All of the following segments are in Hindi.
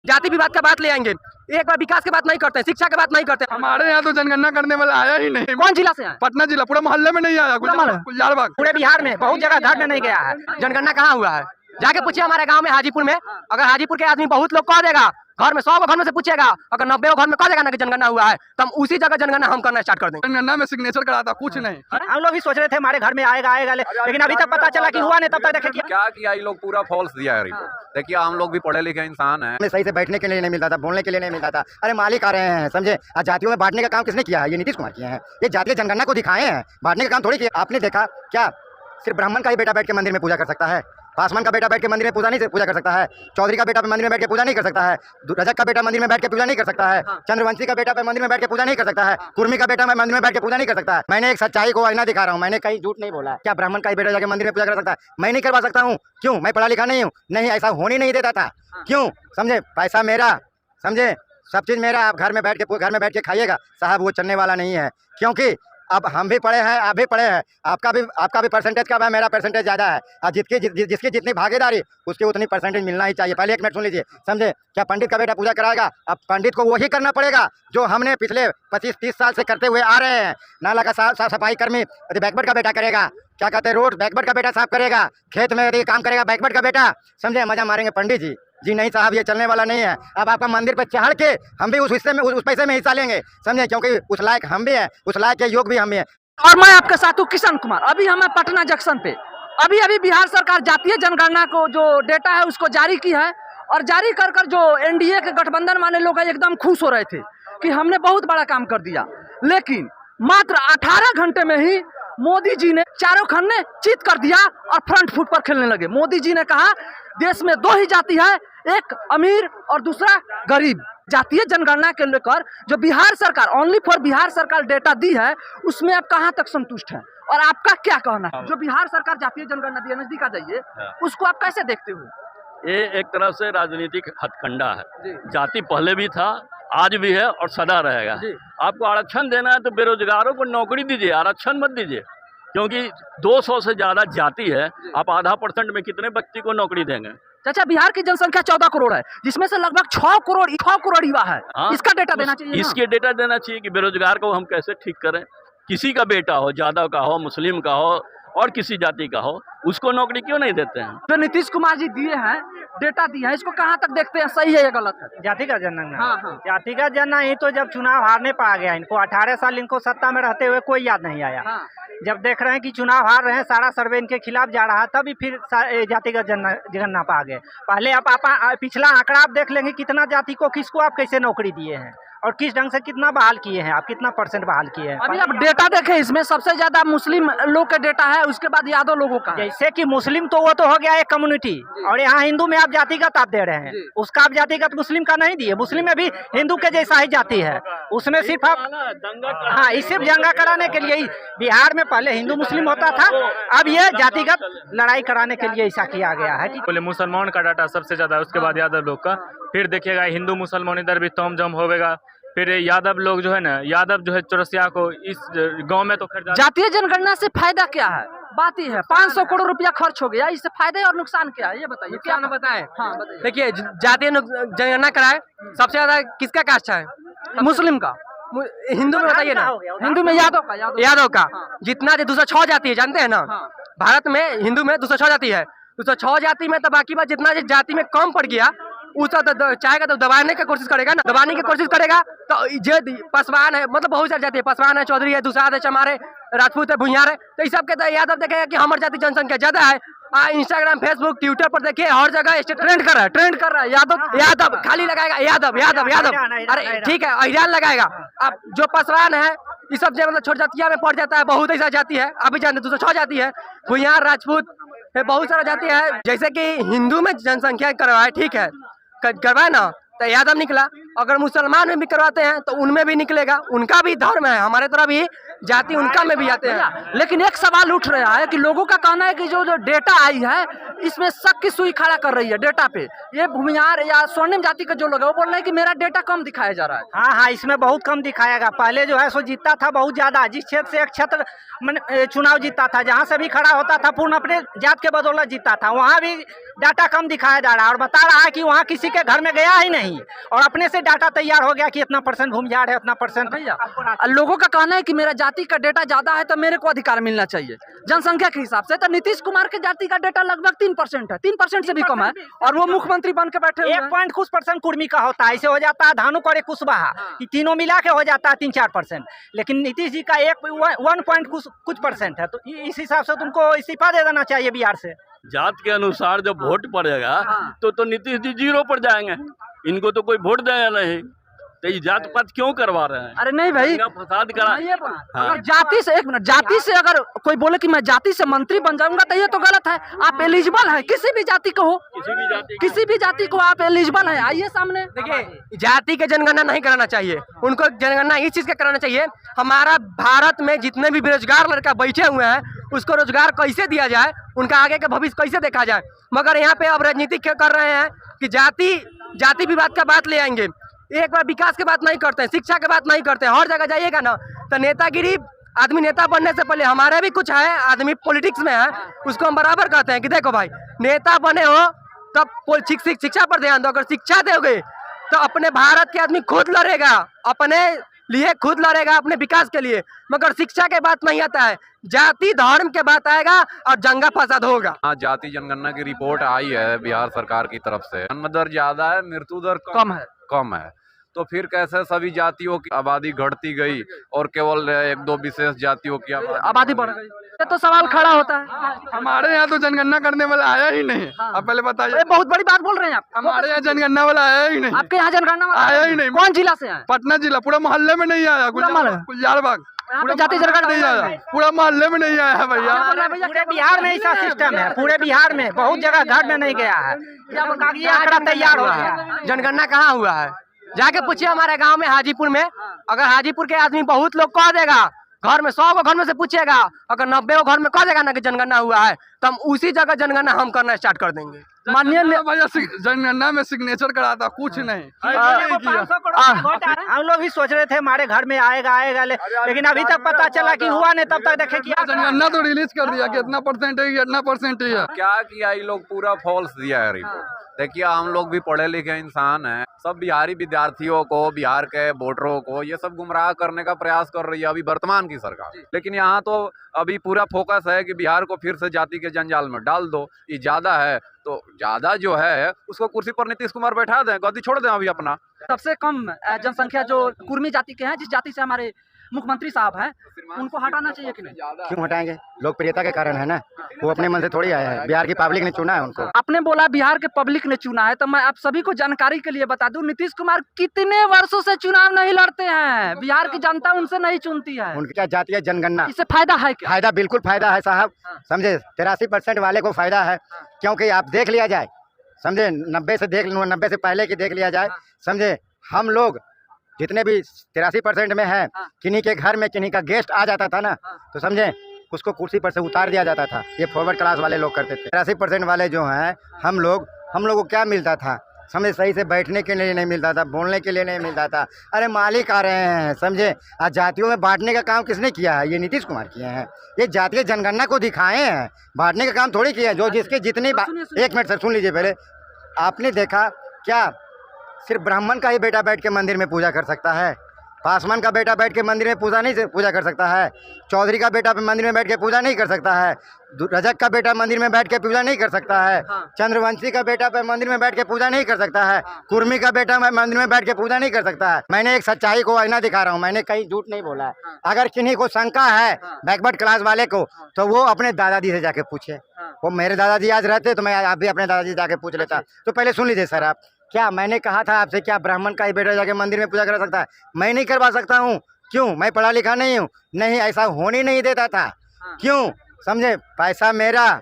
जाति विवाद का बात ले आएंगे, एक बार विकास की बात नहीं करते, शिक्षा की बात नहीं करते। हमारे यहाँ तो जनगणना करने वाला आया ही नहीं। कौन जिला से आया? पटना जिला, पूरा मोहल्ले में नहीं आया। गुलजारबाग पूरे बिहार में बहुत जगह घर में नहीं गया है। जनगणना कहाँ हुआ है? जाके पूछिए हमारे गांव में हाजीपुर में, अगर हाजीपुर के आदमी बहुत लोग कह देगा, घर में 100 घर में से पूछेगा, अगर 90 घर में कह देगा ना कि जनगणना हुआ है, तो हम उसी जगह जनगणना हम करना स्टार्ट कर देंगे। जनगणना में सिग्नेचर कराता कुछ नहीं। हम लोग भी सोच रहे थे हमारे घर में आएगा लेकिन अभी तक पता चला कि हुआ नहीं। तब तक देखे क्या किया ये लोग, पूरा फॉल्स दिया है रिपोर्ट। देखिए हम लोग भी पढ़े लिखे इंसान हैं, हमें सही से बैठने के लिए नहीं मिलता था, बोलने के लिए नहीं मिलता था। अरे मालिक आ रहे हैं, समझे। जातियों में बांटने का काम किसने किया है? ये नीतीश कुमार किए हैं। ये जातीय जनगणना को दिखाए हैं, बांटने का काम थोड़ी किया। आपने देखा क्या सिर्फ ब्राह्मण का ही बेटा बैठ के मंदिर में पूजा कर सकता है? पासवान का बेटा बैठ के मंदिर में पूजा कर सकता है? चौधरी का बेटा मंदिर में बैठ के पूजा नहीं कर सकता है? रजक का बेटा मंदिर में बैठ के पूजा नहीं कर सकता है? चंद्रवंशी का बेटा मंदिर में बैठ के पूजा नहीं कर सकता है? कुर्मी का बेटा मंदिर में बैठ के पूजा नहीं कर सकता है? मैंने एक सच्चाई को आईना दिखा रहा हूँ, मैंने कहीं झूठ नहीं बोला। क्या ब्राह्मण का ही बेटा जाके मंदिर में पूजा कर सकता है? मैं नहीं करवा सकता हूँ। क्यों? मैं पढ़ा लिखा नहीं हूँ? नहीं, ऐसा होने नहीं देता था। क्यों? समझे, पैसा मेरा, समझे, सब चीज़ मेरा। आप घर में बैठ के खाइएगा साहब, वो चलने वाला नहीं है। क्योंकि अब हम भी पढ़े हैं, आप भी पढ़े हैं, आपका भी परसेंटेज कम है, मेरा परसेंटेज ज़्यादा है। और जिसकी जितनी भागीदारी उसकी उतनी परसेंटेज मिलना ही चाहिए। पहले एक मिनट सुन लीजिए, समझे। क्या पंडित का बेटा पूजा कराएगा? अब पंडित को वही करना पड़ेगा जो हमने पिछले 25-30 साल से करते हुए आ रहे हैं। नाला का साफ सफाई कर्मी यदि बैकवर्ड का बेटा करेगा, क्या कहते हैं, रोड बैकवर्ड का बेटा साफ करेगा, खेत में यदि काम करेगा बैकवर्ड का बेटा, समझे। मजा मारेंगे पंडित जी नहीं साहब, ये चलने वाला नहीं है। अब आपका मंदिर पर चढ़ के हम भी उस हिस्से में उस पैसे में हिस्सा लेंगे, समझे, क्योंकि उस लायक हम भी हैं, उस लायक के योग भी हम भी हैं। और मैं आपके साथ हूँ किशन कुमार। अभी हम पटना जंक्शन पे, अभी बिहार सरकार जातीय जनगणना को जो डेटा है उसको जारी की है, और जारी कर जो एनडीए के गठबंधन वाले लोग एकदम खुश हो रहे थे कि हमने बहुत बड़ा काम कर दिया। लेकिन मात्र 18 घंटे में ही मोदी जी ने चारों खाने चित कर दिया और फ्रंट फुट पर खेलने लगे। मोदी जी ने कहा देश में 2 ही जाति है, एक अमीर और दूसरा गरीब। जातीय जनगणना के लेकर जो बिहार सरकार, ओनली फॉर बिहार सरकार डेटा दी है, उसमें आप कहां तक संतुष्ट हैं और आपका क्या कहना है? जो बिहार सरकार जातीय जनगणना दी है, नजदीक आ जाइए, उसको आप कैसे देखते हो? ये एक तरह से राजनीतिक हथकंडा है। जाति पहले भी था, आज भी है और सदा रहेगा। आपको आरक्षण देना है तो बेरोजगारों को नौकरी दीजिए, आरक्षण मत दीजिए, क्योंकि 200 से ज्यादा जाति है। आप आधा % में कितने व्यक्ति को नौकरी देंगे? चाचा, बिहार की जनसंख्या 14 करोड़ है, जिसमें से लगभग 6 करोड़ युवा है। इसका डेटा देना चाहिए। इसके डेटा देना चाहिए कि बेरोजगार को हम कैसे ठीक करें। किसी का बेटा हो, यादव का हो, मुस्लिम का हो और किसी जाति का हो, उसको नौकरी क्यों नहीं देते हैं? जो नीतीश कुमार जी दिए हैं, डेटा दिया है, इसको कहाँ तक देखते हैं, सही है या गलत है? जातिगत जनगणना, हाँ। जातिगत जनगणना ही तो जब चुनाव हारने पा गया इनको, 18 साल इनको सत्ता में रहते हुए कोई याद नहीं आया। जब देख रहे हैं कि चुनाव हार रहे हैं, सारा सर्वे इनके खिलाफ जा रहा है, तभी फिर जातिगत जनगणना पा गए। पहले आप पिछला आंकड़ा आप देख लेंगे, कितना जाति को किसको आप कैसे नौकरी दिए हैं और किस ढंग से कितना बहाल किए हैं, आप कितना % बहाल किए हैं। अभी आप डेटा देखें, इसमें सबसे ज्यादा मुस्लिम लोग का डेटा है, उसके बाद यादव लोगों का। जैसे कि मुस्लिम तो वो तो हो गया एक कम्युनिटी, और यहाँ हिंदू में आप जातिगत आप दे रहे हैं, उसका आप जातिगत मुस्लिम का नहीं दिए। मुस्लिम में भी हिंदू के जैसा ही जाति है, उसमें सिर्फ आप हाँ, इस सिर्फ दंगा कराने के लिए ही बिहार में पहले हिंदू मुस्लिम होता था, अब ये जातिगत लड़ाई कराने के लिए ऐसा किया गया है। पहले मुसलमान का डाटा सबसे ज्यादा है, उसके बाद यादव लोग का, फिर देखिएगा हिंदू मुसलमान इधर भी तोम जम होगा। फिर यादव लोग जो है ना, यादव जो है चौरसिया को इस गांव में तो खैर। जातीय जनगणना से फायदा क्या है? बात ही है 500 करोड़ रुपया खर्च हो गया, इससे फायदे और नुकसान क्या है ये बताइए। क्या ना बताएं? हाँ बताइए। देखिए, जातीय जनगणना कराए, सबसे ज्यादा किसका कास्ट है? मुस्लिम का। हिंदू में बताइए ना। हिंदू में यादव का जितना 206 जाति है, जानते हैं ना? भारत में हिंदू में 206 जाति है। 206 जाति में तो बाकी बात जितना जाति में कम पड़ गया, उसका तो चाहेगा तो दबाने की कोशिश करेगा ना, दबाने की कोशिश करेगा तो जो पासवान है, मतलब बहुत सारी जाति है, पासवान है, चौधरी है, दुसाद है, चमार है, राजपूत है, भुइयार है, तो इस सब के तो यादव देखेगा कि हमारी जाति जनसंख्या ज्यादा है। इंस्टाग्राम, फेसबुक, ट्विटर पर देखिए, हर जगह ट्रेंड कर रहा है यादव खाली लगाएगा, यादव। अरे ठीक है, अहिरान लगाएगा। अब जो पासवान है, ये सब मतलब छोटी जातियां में पड़ जाता है, बहुत ऐसा जाति है, अभी जानते 206 जाति है, भुइयार, राजपूत, बहुत सारा जाति है। जैसे कि हिंदू में जनसंख्या करवाए, ठीक है, करवाए ना, तो यादव निकला। अगर मुसलमान में भी करवाते हैं तो उनमें भी निकलेगा, उनका भी धर्म है, हमारे तरह भी जाति उनका में भी आते हैं। लेकिन एक सवाल उठ रहा है कि लोगों का कहना है कि जो जो डेटा आई है इसमें शक की सुई खड़ा कर रही है डेटा पे। ये भूमिहार या स्वर्णिम जाति का जो लोग है वो बोल रहे हैं कि मेरा डेटा कम दिखाया जा रहा है। हाँ हाँ, इसमें बहुत कम दिखाएगा। पहले जो है सो जीतता था बहुत ज्यादा, जिस क्षेत्र से एक क्षेत्र चुनाव जीतता था, जहाँ से भी खड़ा होता था पूर्ण अपने जात के बदौलत जीतता था, वहाँ भी डाटा कम दिखाया जा रहा है और बता रहा है कि वहाँ किसी के घर में गया ही नहीं और अपने से डाटा तैयार हो गया कि इतना % भूमिहार है, इतना % भैया लोगों का कहना है कि मेरा जाति का डेटा ज्यादा है तो मेरे को अधिकार मिलना चाहिए जनसंख्या के हिसाब से। तो नीतीश कुमार के जाति का डेटा लगभग 3% है, 3% से भी कम है और वो मुख्यमंत्री बन के बैठे हुए हैं। 1 कुछ % कुर्मी का होता है, ऐसे हो जाता है धानु करे कुशवाहा, कि तीनों मिला के हो जाता है 3-4%। लेकिन नीतीश जी का 1 कुछ % है, तो इस हिसाब से तुमको इस्तीफा दे देना चाहिए बिहार से। जात के अनुसार जब वोट पड़ेगा तो नीतीश जी 0 पर जाएंगे, इनको तो कोई वोट देगा नहीं, तो ये जात पात क्यों करवा रहे हैं? अरे नहीं भाई, फसाद करा। अगर जाति से, एक मिनट, जाति से अगर कोई बोले कि मैं जाति से मंत्री बन जाऊंगा तो ये तो गलत है। आप एलिजिबल है, किसी भी जाति को हो, किसी भी जाति को आप एलिजिबल है, आइए सामने। देखिए जाति के जनगणना नहीं कराना चाहिए, उनको जनगणना इस चीज का कराना चाहिए हमारा भारत में जितने भी बेरोजगार लड़का बैठे हुए हैं उसको रोजगार कैसे दिया जाए, उनका आगे का भविष्य कैसे देखा जाए। मगर यहाँ पे अब राजनीति कर रहे हैं कि जाति विवाद का बात ले आएंगे, एक बार विकास की बात नहीं करते हैं, शिक्षा की बात नहीं करते हैं। हर जगह जाइएगा ना तो नेतागिरी, आदमी नेता बनने से पहले हमारे भी कुछ है, आदमी पॉलिटिक्स में है, उसको हम बराबर कहते हैं कि देखो भाई नेता बने हो तब शिक्षा पर ध्यान दो। अगर शिक्षा दोगे तो अपने भारत के आदमी खुद लड़ेगा, अपने लिए खुद लड़ेगा, अपने विकास के लिए। मगर शिक्षा के बात नहीं आता है, जाति धर्म के बात आएगा और दंगा फसाद होगा। हाँ, जाति जनगणना की रिपोर्ट आई है बिहार सरकार की तरफ से, जन्म दर ज्यादा है, मृत्यु दर कम है। तो फिर कैसे सभी जातियों की आबादी घटती गई और केवल 1-2 विशेष जातियों की आबादी बढ़ गई? ये तो सवाल खड़ा होता है। हमारे यहाँ तो जनगणना करने वाला आया ही नहीं। आप पहले बताइए। बहुत बड़ी बात बोल रहे हैं आप। हमारे यहाँ जनगणना वाला आया ही नहीं। आपके यहाँ जनगणना वाला आया ही नहीं। कौन जिला से है? पटना जिला, पूरा मोहल्ले में नहीं आया। गुलजारबाग पूरा जाति जनगणना नहीं आया, पूरा मोहल्ले में नहीं आया भैया। पूरे बिहार में ऐसा सिस्टम है, पूरे बिहार में बहुत जगह घर में नहीं गया है, ये आंकड़ा तैयार हो गया। जनगणना कहाँ हुआ है? जाके पूछिए हमारे गांव में हाजीपुर में, अगर हाजीपुर के आदमी बहुत लोग कह देगा, घर में 100 घर में से पूछेगा, अगर 90 घर में कह देगा ना कि जनगणना हुआ है तो हम उसी जगह जनगणना हम करना स्टार्ट कर देंगे। माननीय भैया जनगणना में सिग्नेचर कराता कुछ नहीं। हम लोग भी सोच रहे थे हमारे घर में आएगा लेकिन अभी तक पता चला कि हुआ नहीं, तब तक देखे कि जनगणना तो रिलीज कर दिया कि इतना % है, इतना % है। क्या किया ये लोग, पूरा फॉल्स दिया है रिपोर्ट। देखिए हम लोग भी पढ़े लिखे इंसान हैं, सब बिहारी विद्यार्थियों को, बिहार के वोटरों को ये सब गुमराह करने का प्रयास कर रही है अभी वर्तमान की सरकार। लेकिन यहाँ तो अभी पूरा फोकस है कि बिहार को फिर से जाति के जंजाल में डाल दो। ये ज्यादा है तो ज्यादा जो है उसको कुर्सी पर नीतीश कुमार बैठा दें, गद्दी छोड़ दें अभी अपना। सबसे कम जनसंख्या जो कुर्मी जाति के हैं, जिस जाति से हमारे मुख्यमंत्री साहब हैं, उनको हटाना चाहिए कि नहीं? क्यों हटाएंगे? लोकप्रियता के कारण है ना, वो अपने मन से थोड़ी आया है, बिहार की पब्लिक ने चुना है उनको। आपने बोला बिहार के पब्लिक ने चुना है, तो मैं आप सभी को जानकारी के लिए बता दूं, नीतीश कुमार कितने वर्षों से चुनाव नहीं लड़ते हैं, बिहार की जनता उनसे नहीं चुनती है। उनकी क्या जातीय जनगणना, इससे फायदा है क्या? फायदा बिल्कुल फायदा है साहब, समझे। 83% वाले को फायदा है, क्योंकि आप देख लिया जाए, समझे, 90 से पहले की देख लिया जाए, समझे। हम लोग जितने भी 83% में है, किन्हीं के घर में किन्हीं का गेस्ट आ जाता था ना, तो समझे उसको कुर्सी पर से उतार दिया जाता था। ये फॉरवर्ड क्लास वाले लोग करते थे। 83% वाले जो हैं, हम लोग को क्या मिलता था, समझे, सही से बैठने के लिए नहीं मिलता था, बोलने के लिए नहीं मिलता था। अरे मालिक आ रहे हैं, समझे। आज जातियों में बांटने का काम किसने किया है? ये नीतीश कुमार किए हैं। ये जातीय जनगणना को दिखाए हैं, बांटने का काम थोड़ी किया है। जो जिसके जितनी एक मिनट सर सुन लीजिए पहले। आपने देखा क्या सिर्फ ब्राह्मण का ही बेटा बैठ के मंदिर में पूजा कर सकता है? पासवान का बेटा बैठ के मंदिर में पूजा कर सकता है? चौधरी का बेटा मंदिर में बैठ के पूजा नहीं कर सकता है? रजक का बेटा मंदिर में बैठ के पूजा नहीं कर सकता है? चंद्रवंशी का बेटा मंदिर में बैठ के पूजा नहीं कर सकता है? कुर्मी का बेटा मंदिर में बैठ के पूजा नहीं कर सकता है? मैंने एक सच्चाई को आईना दिखा रहा हूँ, मैंने कहीं झूठ नहीं बोला है। अगर किन्हीं को शंका है बैकवर्ड क्लास वाले को, तो वो अपने दादाजी से जाके पूछे। वो मेरे दादाजी आज रहते तो मैं आप भी अपने दादाजी जाके पूछ लेता। तो पहले सुन लीजिए सर आप, क्या मैंने कहा था आपसे, क्या ब्राह्मण का ही बेटा जाके मंदिर में पूजा करा सकता है? मैं नहीं करवा सकता हूँ। क्यों? मैं पढ़ा लिखा नहीं हूँ? नहीं, ऐसा होने नहीं देता था। क्यों? समझे, पैसा मेरा,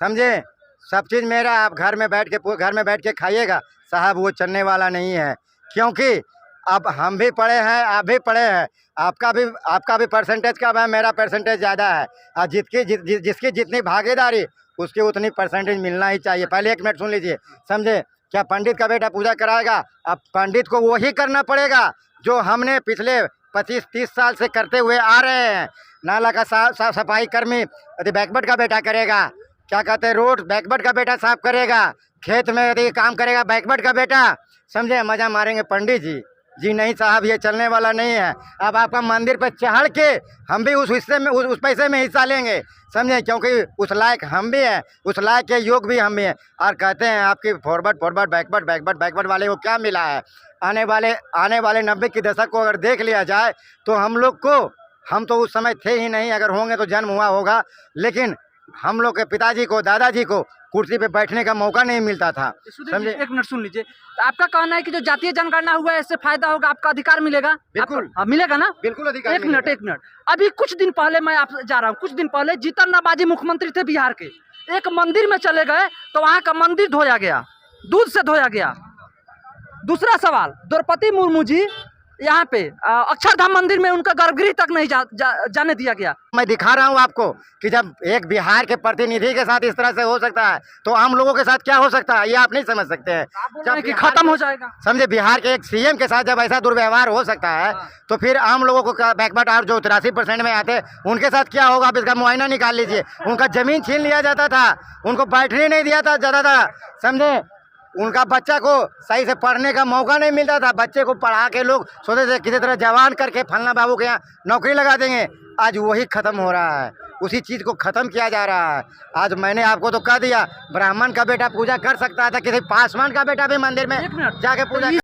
समझे, सब चीज़ मेरा। आप घर में बैठ के खाइएगा साहब, वो चलने वाला नहीं है। क्योंकि अब हम भी पढ़े हैं, आप भी पढ़े हैं, आपका भी परसेंटेज कम है, मेरा परसेंटेज ज़्यादा है। और जिसकी जितनी भागीदारी उसकी उतनी परसेंटेज मिलना ही चाहिए। पहले 1 मिनट सुन लीजिए, समझे? क्या पंडित का बेटा पूजा कराएगा? अब पंडित को वही करना पड़ेगा जो हमने पिछले 25-30 साल से करते हुए आ रहे हैं। नाला का साफ सफाई कर्मी यदि बैकवर्ड का बेटा करेगा, क्या कहते हैं, रोड बैकवर्ड का बेटा साफ करेगा, खेत में यदि काम करेगा बैकवर्ड का बेटा, समझे? मजा मारेंगे पंडित जी नहीं साहब, ये चलने वाला नहीं है। अब आपका मंदिर पे चढ़ के हम भी उस हिस्से में उस पैसे में हिस्सा लेंगे, समझे? क्योंकि उस लायक हम भी हैं, उस लायक के योग भी हम भी हैं। और कहते हैं आपकी फॉरवर्ड बैकवर्ड वाले को क्या मिला है? आने वाले 90 के दशक को अगर देख लिया जाए तो हम तो उस समय थे ही नहीं, अगर होंगे तो जन्म हुआ होगा, लेकिन हम लोग के पिताजी को, दादाजी को कुर्सी पे बैठने का मौका नहीं मिलता था, समझे? 1 मिनट सुन लीजिए। तो आपका कहना है कि जो जातीय जनगणना हुआ है इससे फायदा होगा, आपका अधिकार मिलेगा? बिल्कुल। मिलेगा ना? बिल्कुल अधिकार। 1 मिनट। अभी कुछ दिन पहले मैं आप जा रहा हूँ, कुछ दिन पहले जीतन राम मांझी मुख्यमंत्री थे बिहार के, एक मंदिर में चले गए तो वहाँ का मंदिर धोया गया, दूध से धोया गया। दूसरा सवाल, द्रौपदी मुर्मू जी यहाँ पे अक्षरधाम मंदिर में उनका गर्भगृह तक नहीं जाने दिया गया। मैं दिखा रहा हूँ आपको कि जब एक बिहार के प्रतिनिधि के साथ इस तरह से हो सकता है तो आम लोगों के साथ क्या हो सकता है, ये आप नहीं समझ सकते हैं। जब कि खत्म हो जाएगा, समझे? बिहार के एक सीएम के साथ जब ऐसा दुर्व्यवहार हो सकता है तो फिर आम लोगों को बैकवर्ड और जो 83% में आते उनके साथ क्या होगा? आप इसका मुआयना निकाल लीजिए। उनका जमीन छीन लिया जाता था, उनको बैठने नहीं दिया था ज़्यादा था, समझे? उनका बच्चा को सही से पढ़ने का मौका नहीं मिलता था। बच्चे को पढ़ा के लोग सोचते थे किसी तरह जवान करके फलना बाबू के यहाँ नौकरी लगा देंगे। आज वही खत्म हो रहा है, उसी चीज़ को ख़त्म किया जा रहा है। आज मैंने आपको तो कह दिया, ब्राह्मण का बेटा पूजा कर सकता था, किसी पासवान का बेटा भी मंदिर में जाके पूजा